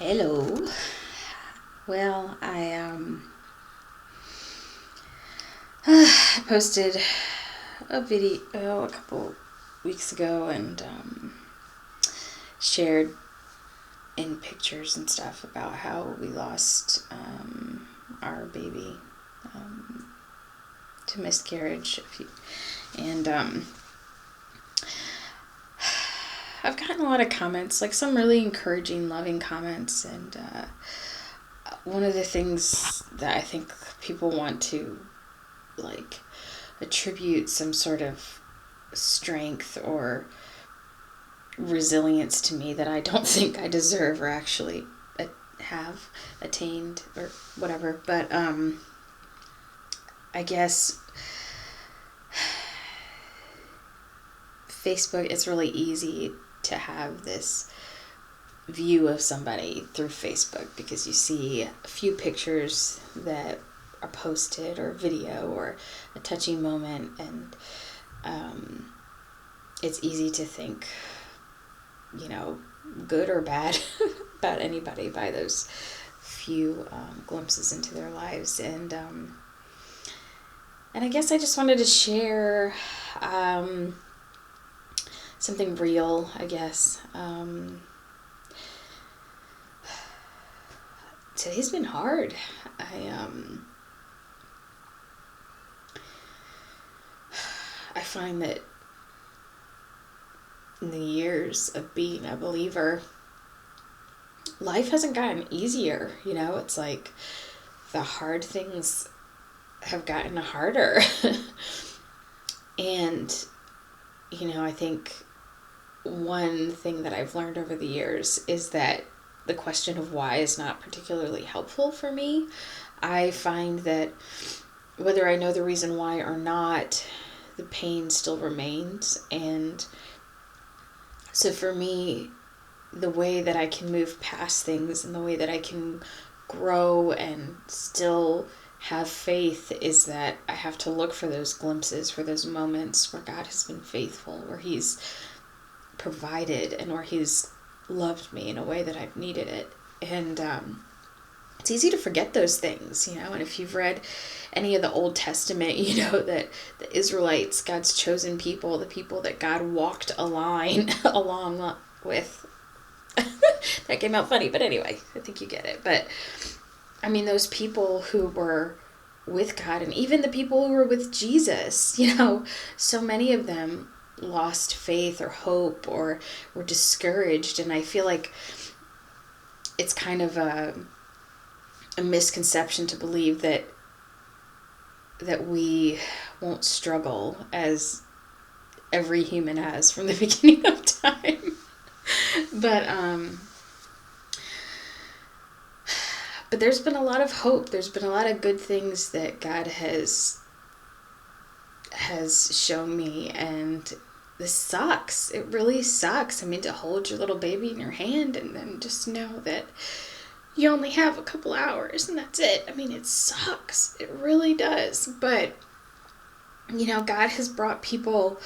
Hello. Well, I posted a video a couple weeks ago and shared in pictures and stuff about how we lost our baby to miscarriage. And I've gotten a lot of comments, like some really encouraging, loving comments, and one of the things that I think people want to like attribute some sort of strength or resilience to me that I don't think I deserve or actually have attained or whatever. But I guess Facebook, it's really easy to have this view of somebody through Facebook because you see a few pictures that are posted or video or a touching moment, and it's easy to think, good or bad about anybody by those few glimpses into their lives. And I guess I just wanted to share something real, I guess. Today's been hard. I find that in the years of being a believer, life hasn't gotten easier. It's like the hard things have gotten harder. And, I think one thing that I've learned over the years is that the question of why is not particularly helpful for me. I find that whether I know the reason why or not, the pain still remains. And so for me, the way that I can move past things and the way that I can grow and still have faith is that I have to look for those glimpses, for those moments where God has been faithful, where He's provided and where He's loved me in a way that I've needed it. And it's easy to forget those things, and if you've read any of the Old Testament, you know that the Israelites, God's chosen people, the people that God walked a line along with, that came out funny, but anyway, I think you get it. But I mean, those people who were with God, and even the people who were with Jesus, so many of them lost faith or hope or were discouraged. And I feel like it's kind of a misconception to believe that we won't struggle, as every human has from the beginning of time. But there's been a lot of hope. There's been a lot of good things that God has shown me, and this sucks. It really sucks. I mean, to hold your little baby in your hand and then just know that you only have a couple hours and that's it. I mean, it sucks. It really does. But, God has brought people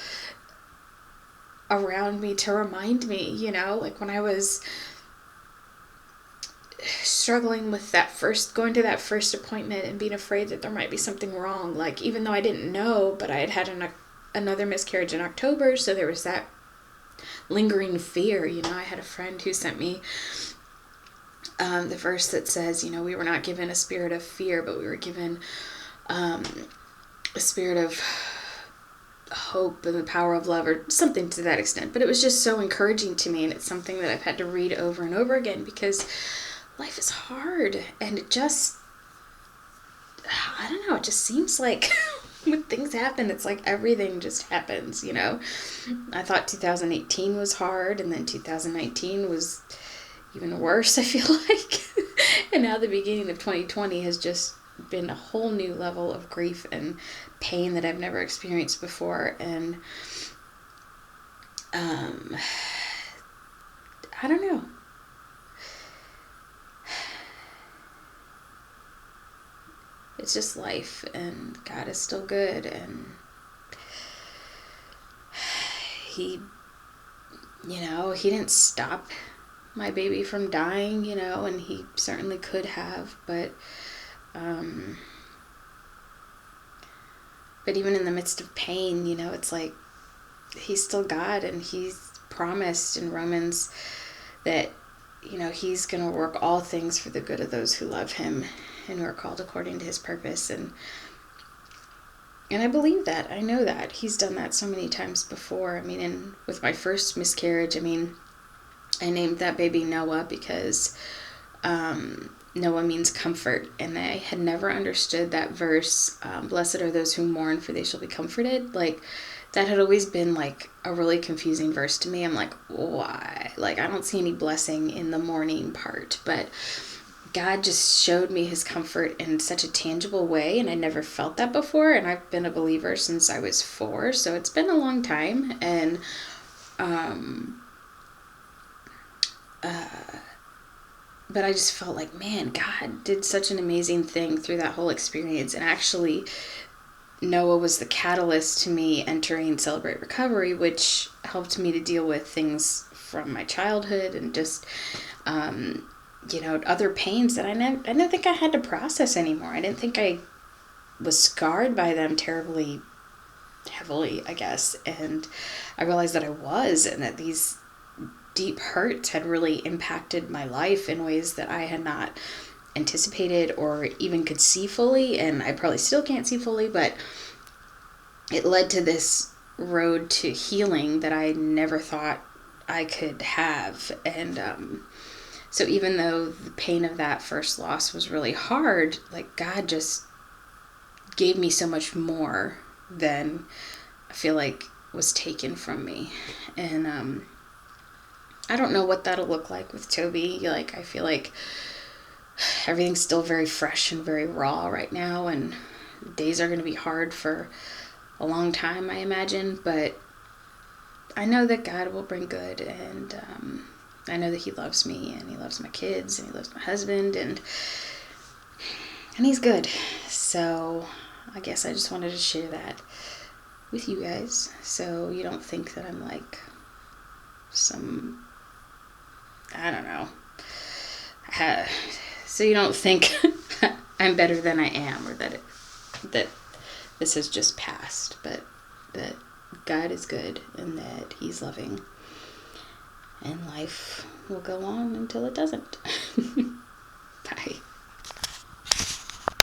around me to remind me, like when I was struggling with going to that first appointment and being afraid that there might be something wrong. Like, even though I didn't know, but I had another miscarriage in October, so there was that lingering fear. I had a friend who sent me the verse that says, we were not given a spirit of fear, but we were given a spirit of hope and the power of love, or something to that extent. But it was just so encouraging to me, and it's something that I've had to read over and over again because life is hard, and it just, I don't know, it just seems like when things happen, it's like everything just happens, I thought 2018 was hard, and then 2019 was even worse, I feel like. And now the beginning of 2020 has just been a whole new level of grief and pain that I've never experienced before. And I don't know. It's just life, and God is still good, and He didn't stop my baby from dying, you know, and he certainly could have, but even in the midst of pain, you know, it's like he's still God, and he's promised in Romans that, you know, he's going to work all things for the good of those who love him and who are called according to his purpose. And I believe that. I know that. He's done that so many times before. I mean, and with my first miscarriage, I mean, I named that baby Noah because Noah means comfort. And I had never understood that verse, blessed are those who mourn, for they shall be comforted. Like, that had always been like a really confusing verse to me. I'm like, why? Like, I don't see any blessing in the mourning part, but God just showed me his comfort in such a tangible way, and I never felt that before. And I've been a believer since I was 4, so it's been a long time. And but I just felt like, man, God did such an amazing thing through that whole experience. And actually, Noah was the catalyst to me entering Celebrate Recovery, which helped me to deal with things from my childhood and just, you know, other pains that I didn't think I had to process anymore. I didn't think I was scarred by them terribly heavily, I guess. And I realized that I was, and that these deep hurts had really impacted my life in ways that I had not anticipated or even could see fully. And I probably still can't see fully, but it led to this road to healing that I never thought I could have. And so even though the pain of that first loss was really hard, like, God just gave me so much more than I feel like was taken from me. And I don't know what that'll look like with Toby. Like, I feel like everything's still very fresh and very raw right now, and days are going to be hard for a long time, I imagine, but I know that God will bring good, and I know that he loves me, and he loves my kids, and he loves my husband, and he's good. So I guess I just wanted to share that with you guys, so you don't think that I'm like some, I don't know, so you don't think I'm better than I am, or that this has just passed, but that God is good and that he's loving, and life will go on until it doesn't. Bye.